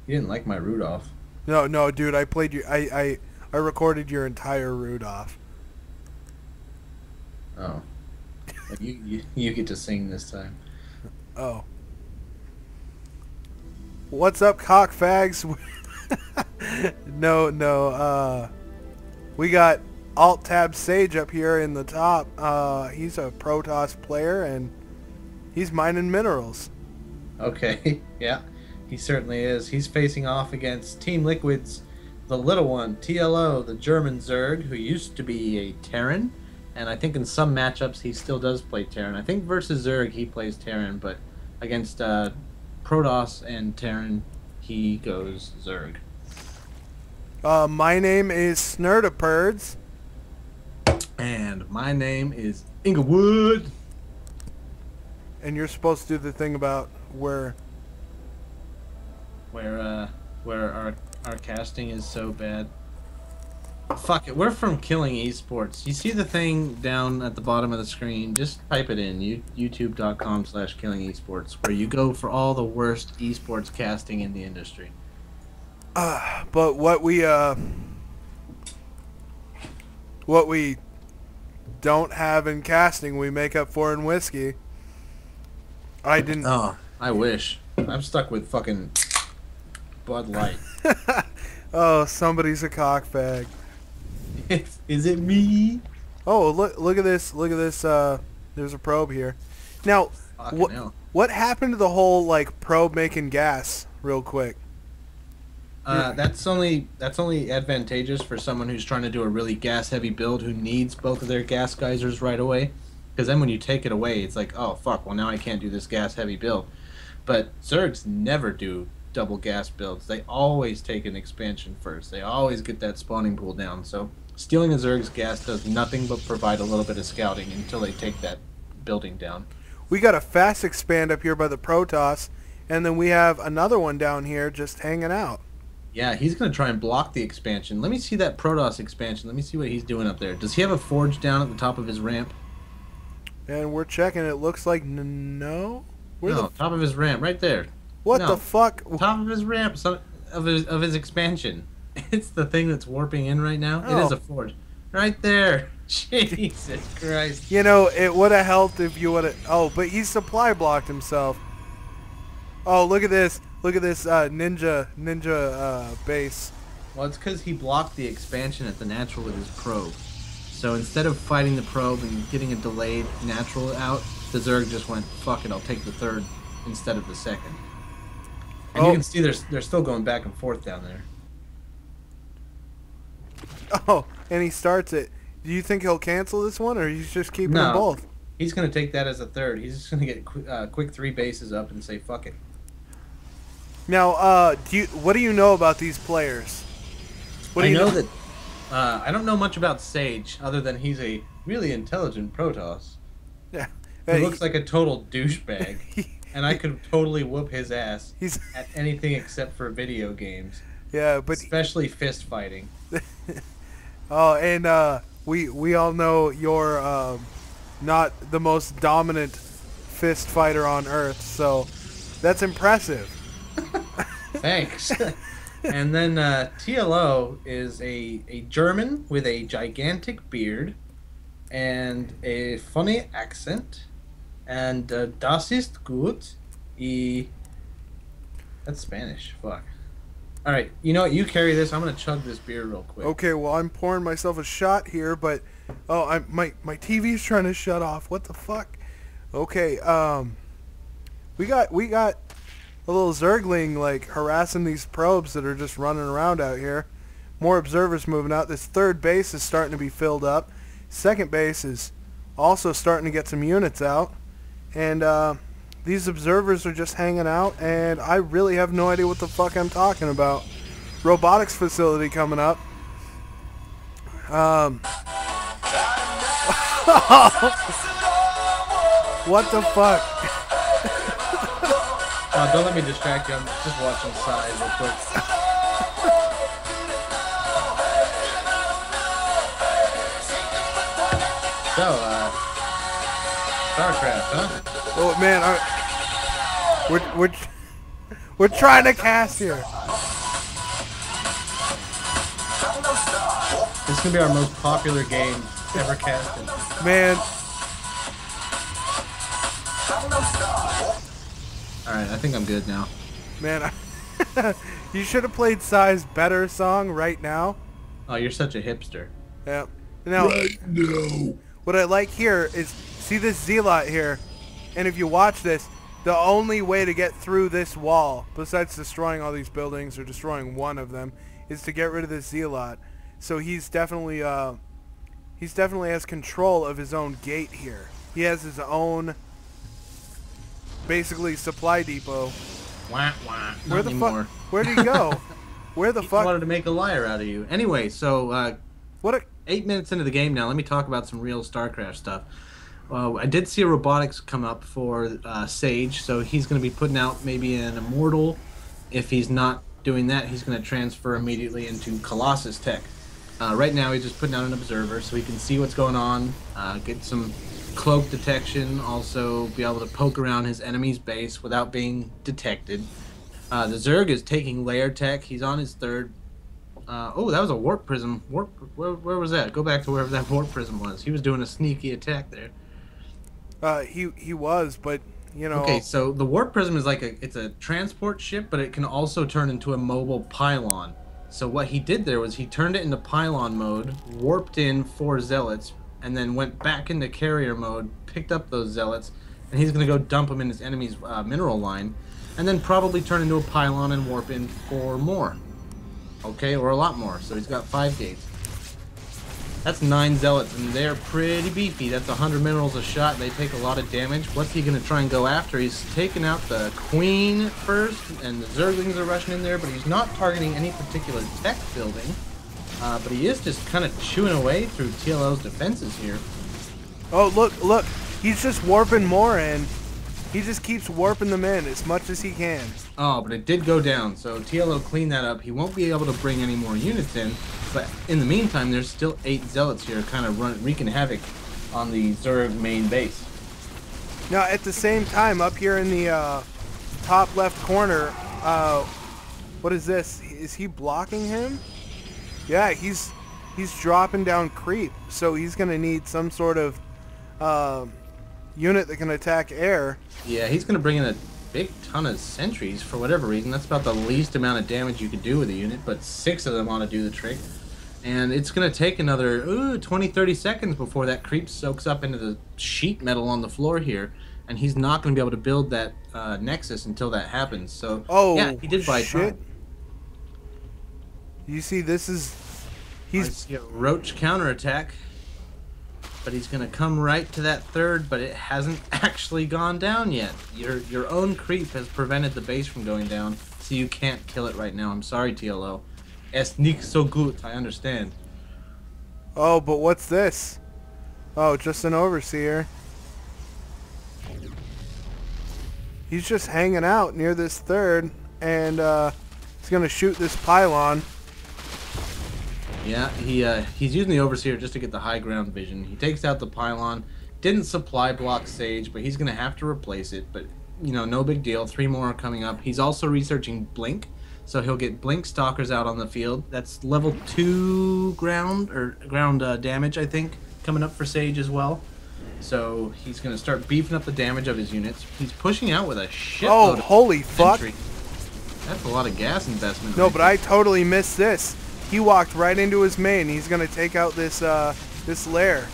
You didn't like my Rudolph. No, no, dude, I played you. I recorded your entire Rudolph. Oh, well, you get to sing this time. Oh, what's up, cockfags? No, no. We got Alt Tab Sage up here in the top. He's a Protoss player and he's mining minerals. Okay, yeah, he certainly is. He's facing off against Team Liquid's the little one, TLO, the German Zerg, who used to be a Terran, and I think in some matchups he still does play Terran. I think versus Zerg he plays Terran, but against Protoss and Terran he goes Zerg. My name is Snurdaperds. And my name is Inglewood. And you're supposed to do the thing about where. Where our casting is so bad. Fuck it, we're from Killing Esports. You see the thing down at the bottom of the screen? Just type it in, youtube.com/killingesports, where you go for all the worst esports casting in the industry. But what we don't have in casting, we make up for in whiskey. I didn't. Oh, I wish. I'm stuck with fucking Bud Light. Oh, somebody's a cockfag. Is it me? Oh, look at this. Look at this. There's a probe here. Now, Fucking hell. what happened to the whole like probe making gas? Real quick. That's only advantageous for someone who's trying to do a really gas heavy build who needs both of their gas geysers right away. Because then when you take it away, it's like, oh fuck, well now I can't do this gas heavy build. But Zergs never do double gas builds. They always take an expansion first. They always get that spawning pool down. So stealing a Zerg's gas does nothing but provide a little bit of scouting until they take that building down. We got a fast expand up here by the Protoss, and then we have another one down here just hanging out. Yeah, he's going to try and block the expansion. Let me see that Protoss expansion. Let me see what he's doing up there. Does he have a forge down at the top of his ramp? And we're checking. It looks like no. Where No, the top of his ramp, right there. what No, the fuck? top of his ramp, of his expansion. It's the thing that's warping in right now. It is Oh, a forge, right there. Jesus Christ. you know it would have helped if you would have. Oh, but he supply blocked himself. Oh, look at this. Look at this ninja base. Well, it's because he blocked the expansion at the natural with his probe. So instead of fighting the probe and getting a delayed natural out, the Zerg just went, fuck it, I'll take the third instead of the second. And you Oh, can see they're still going back and forth down there. oh, and he starts it. Do you think he'll cancel this one, or he's just keeping them No, both? he's going to take that as a third. He's just going to get quick 3 bases up and say, fuck it. Now, what do you know about these players? What do I you know that I don't know much about Sage other than he's a really intelligent Protoss Yeah, who Hey, looks like a total douchebag, and I could totally whoop his ass he's at anything except for video games, yeah, but especially fist fighting. oh, and we all know you're not the most dominant fist fighter on Earth, so that's impressive. Thanks. And then TLO is a German with a gigantic beard and a funny accent, and das ist gut. Y That's Spanish. Fuck. All right, you know what? You carry this. I'm gonna chug this beer real quick. Okay, well I'm pouring myself a shot here, but oh, my TV's trying to shut off. What the fuck? Okay, we got a little Zergling like harassing these probes that are just running around out here. More observers moving out. This third base is starting to be filled up. Second base is also starting to get some units out, and these observers are just hanging out, and I really have no idea what the fuck I'm talking about. Robotics facility coming up. What the fuck? Don't let me distract you. I'm just watching Side real quick. So, StarCraft, huh? Oh man, we're We're trying to cast here. This is gonna be our most popular game ever casted. Man. Alright, I think I'm good now. Man, you should have played Psy's Better song right now. Oh, you're such a hipster. Yeah. Now, what I like here is, see this Zealot here, and if you watch this, the only way to get through this wall, besides destroying all these buildings or destroying one of them, is to get rid of this Zealot. So he's definitely has control of his own gate here. He has his own, basically, supply depot. Wah, wah. Where the fuck? Where'd he go? Where the fuck? Wanted to make a liar out of you. Anyway, so What a 8 minutes into the game now. Let me talk about some real StarCraft stuff. I did see a robotics come up for Sage, so he's going to be putting out maybe an Immortal. If he's not doing that, he's going to transfer immediately into Colossus tech. Right now, he's just putting out an Observer, so he can see what's going on, get some cloak detection, also be able to poke around his enemy's base without being detected. The Zerg is taking layer tech. He's on his third. Oh, that was a warp prism. Where was that? Go back to wherever that warp prism was. He was doing a sneaky attack there. he was, but you know. Okay, so the warp prism is like it's a transport ship, but it can also turn into a mobile pylon. So what he did there was he turned it into pylon mode, warped in 4 zealots, and then went back into carrier mode, picked up those zealots, and he's gonna go dump them in his enemy's mineral line, and then probably turn into a pylon and warp in 4 more. Okay, or a lot more. So he's got 5 gates. That's 9 zealots, and they're pretty beefy. That's 100 minerals a shot. They take a lot of damage. What's he going to try and go after? He's taking out the queen first, and the Zerglings are rushing in there, but he's not targeting any particular tech building. But he is just kind of chewing away through TLO's defenses here. Oh, look. He's just warping more in. He just keeps warping them in as much as he can. Oh, but it did go down, so TLO cleaned that up. He won't be able to bring any more units in, but in the meantime, there's still 8 zealots here kind of wreaking havoc on the Zerg main base. Now, at the same time, up here in the top left corner, what is this? Is he blocking him? Yeah, he's dropping down creep, so he's going to need some sort of unit that can attack air. Yeah, he's going to bring in a big ton of sentries for whatever reason. That's about the least amount of damage you could do with a unit, but 6 of them ought to do the trick. And it's going to take another 20-30 seconds before that creep soaks up into the sheet metal on the floor here, and he's not going to be able to build that Nexus until that happens. So, yeah, he did buy time. You see, this is... I see a Roach counterattack, but he's going to come right to that third, but it hasn't actually gone down yet. Your own creep has prevented the base from going down, so you can't kill it right now. I'm sorry, TLO. Es nicht so gut, I understand. Oh, but what's this? Oh, just an Overseer. He's just hanging out near this third, and he's going to shoot this pylon. Yeah, he's using the Overseer just to get the high ground vision. He takes out the pylon. Didn't supply block Sage, but he's going to have to replace it. But, you know, no big deal. 3 more are coming up. He's also researching Blink, so he'll get Blink Stalkers out on the field. That's level 2 ground damage, I think, coming up for Sage as well. So he's going to start beefing up the damage of his units. He's pushing out with a shitload of holy fuck. sentry. That's a lot of gas investment. No, but I totally missed this. He walked right into his main. He's going to take out this this lair.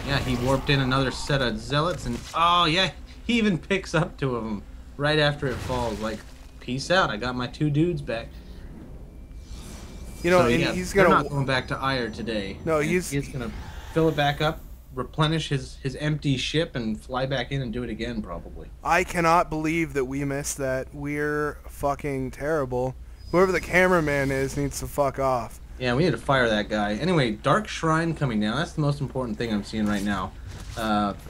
Yeah, he warped in another set of zealots, and oh yeah, he even picks up 2 of them right after it falls. Like, peace out, I got my 2 dudes back. You know, so, and yeah, he's they're gonna not going back to Ire today. No, he's gonna fill it back up, replenish his empty ship, and fly back in and do it again probably. I cannot believe that we missed that. We're fucking terrible. Whoever the cameraman is needs to fuck off. Yeah, we need to fire that guy. Anyway, Dark Shrine coming down. That's the most important thing I'm seeing right now.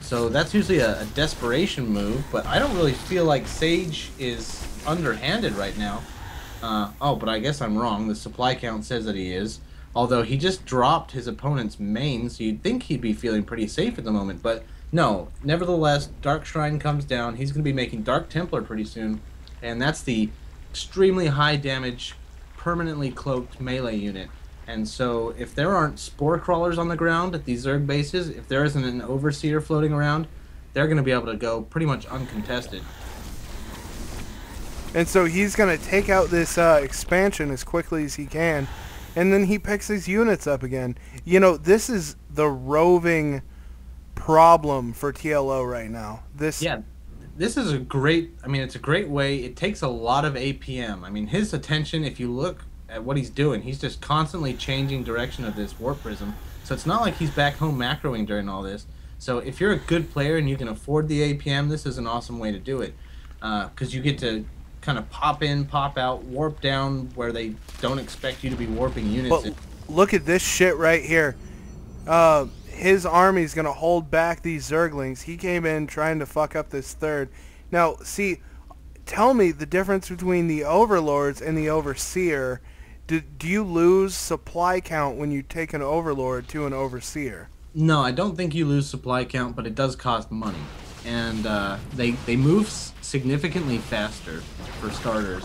So that's usually a desperation move, but I don't really feel like Sage is underhanded right now. Oh, but I guess I'm wrong. The supply count says that he is. Although he just dropped his opponent's main, so you'd think he'd be feeling pretty safe at the moment. But no, nevertheless, Dark Shrine comes down. He's going to be making Dark Templar pretty soon. And that's the extremely high damage, permanently cloaked melee unit. And so if there aren't spore crawlers on the ground at these Zerg bases, if there isn't an overseer floating around, they're going to be able to go pretty much uncontested. And so he's going to take out this expansion as quickly as he can, and then he picks his units up again. You know, this is the roving problem for TLO right now. Yeah, this is a great, I mean, it's a great way. It takes a lot of APM. I mean, his attention, if you look at what he's doing, he's just constantly changing direction of this warp prism. So it's not like he's back home macroing during all this. So if you're a good player and you can afford the APM, this is an awesome way to do it. Because you get to kind of pop in, pop out, warp down where they don't expect you to be warping units. But look at this shit right here. His army's going to hold back these Zerglings. He came in trying to fuck up this third. Now, see, tell me the difference between the Overlords and the Overseer. Do you lose supply count when you take an Overlord to an Overseer? No, I don't think you lose supply count, but it does cost money. And they move significantly faster, for starters.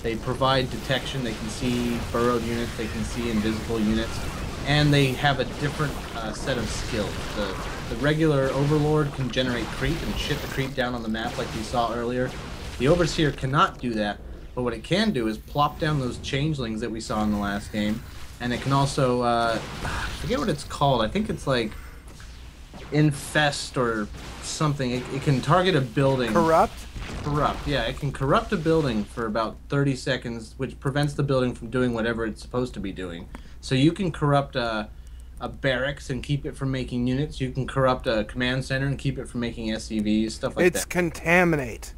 They provide detection. They can see burrowed units. They can see invisible units. And they have a different set of skills. The regular Overlord can generate creep and shit the creep down on the map like we saw earlier. The Overseer cannot do that, but what it can do is plop down those changelings that we saw in the last game. And it can also, I forget what it's called. I think it's like infest or something. It can target a building. Corrupt? Corrupt, yeah. It can corrupt a building for about 30 seconds, which prevents the building from doing whatever it's supposed to be doing. So you can corrupt a barracks and keep it from making units. You can corrupt a command center and keep it from making SCVs, stuff like that. It's contaminate.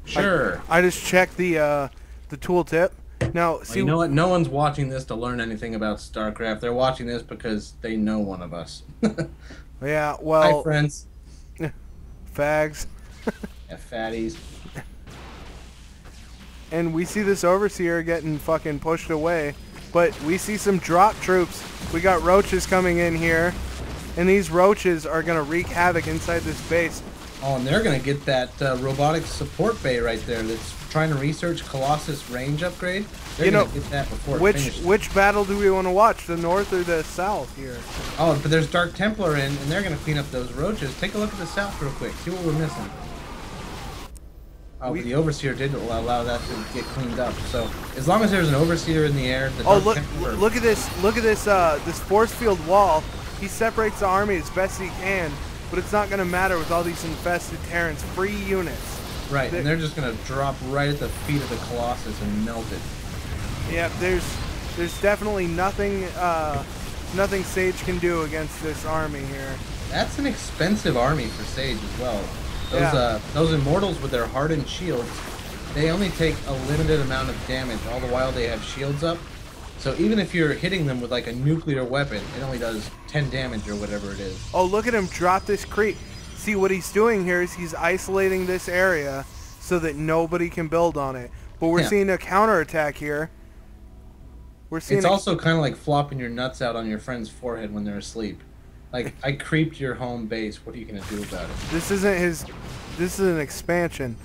Sure. I just checked the tooltip. Now, see, you know what? No one's watching this to learn anything about StarCraft. They're watching this because they know one of us. Yeah, well... Hi, friends. Fags. Yeah, fatties. And we see this Overseer getting fucking pushed away. But we see some drop troops. We got roaches coming in here. And these roaches are going to wreak havoc inside this base. Oh, and they're going to get that robotics support bay right there that's trying to research Colossus range upgrade. They're going to get that before it finishes. Which battle do we want to watch? The north or the south here? Oh, but there's Dark Templar in, and they're going to clean up those roaches. Take a look at the south real quick. See what we're missing. Oh, but the Overseer did allow that to get cleaned up. So as long as there's an Overseer in the air, the Dark Templar... look at this! Look at this! This force field wall. He separates the army as best he can, but it's not going to matter with all these infested Terrans. Free units. Right, and they're just going to drop right at the feet of the Colossus and melt it. Yeah, there's definitely nothing nothing Sage can do against this army here. That's an expensive army for Sage as well. Those Immortals with their hardened shields, they only take a limited amount of damage, all the while they have shields up. So even if you're hitting them with like a nuclear weapon, it only does 10 damage or whatever it is. Oh, look at him drop this creep. See, what he's doing here is he's isolating this area so that nobody can build on it. But we're seeing a counterattack here. It's also kind of like flopping your nuts out on your friend's forehead when they're asleep. Like, I creeped your home base. What are you going to do about it? This isn't his... This is an expansion.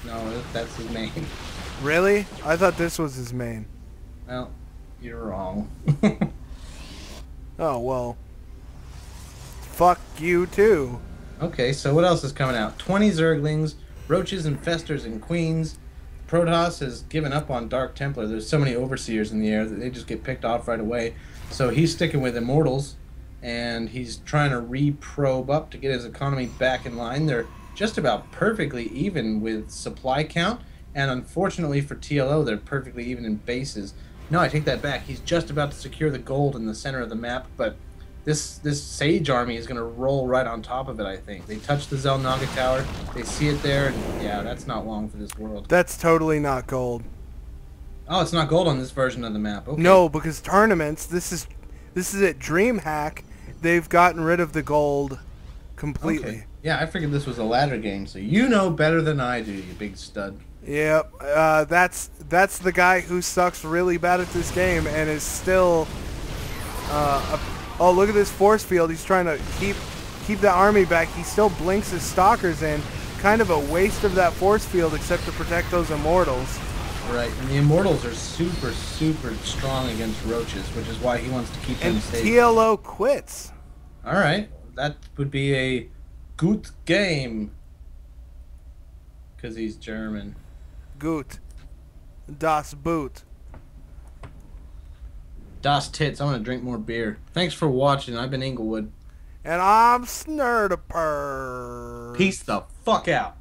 No, that's his main. Really? I thought this was his main. Well, you're wrong. Oh, well. Fuck you, too. Okay, so what else is coming out? 20 Zerglings, Roaches, Infestors, and Queens. Protoss has given up on Dark Templar. There's so many Overseers in the air that they just get picked off right away. So he's sticking with Immortals, and he's trying to re-probe up to get his economy back in line. They're just about perfectly even with supply count, and unfortunately for TLO, they're perfectly even in bases. No, I take that back. He's just about to secure the gold in the center of the map, but this Sage army is going to roll right on top of it, I think. They touch the Zelnaga Tower, they see it there, and yeah, that's not long for this world. That's totally not gold. Oh, it's not gold on this version of the map. Okay. No, because tournaments, this is at Dreamhack, they've gotten rid of the gold completely. Okay. Yeah, I figured this was a ladder game, so you know better than I do, you big stud. Yep, that's the guy who sucks really bad at this game and is still... oh, look at this force field. He's trying to keep the army back. He still blinks his stalkers in kind of a waste of that force field except to protect those immortals. Right, and the immortals are super, super strong against roaches, which is why he wants to keep them And safe. TLO quits. All right, that would be a good game. Because he's German. Gut. Das Boot. Das Tits, I want to drink more beer. Thanks for watching. I've been Inglewood. And I'm Snurdiper. Peace the fuck out.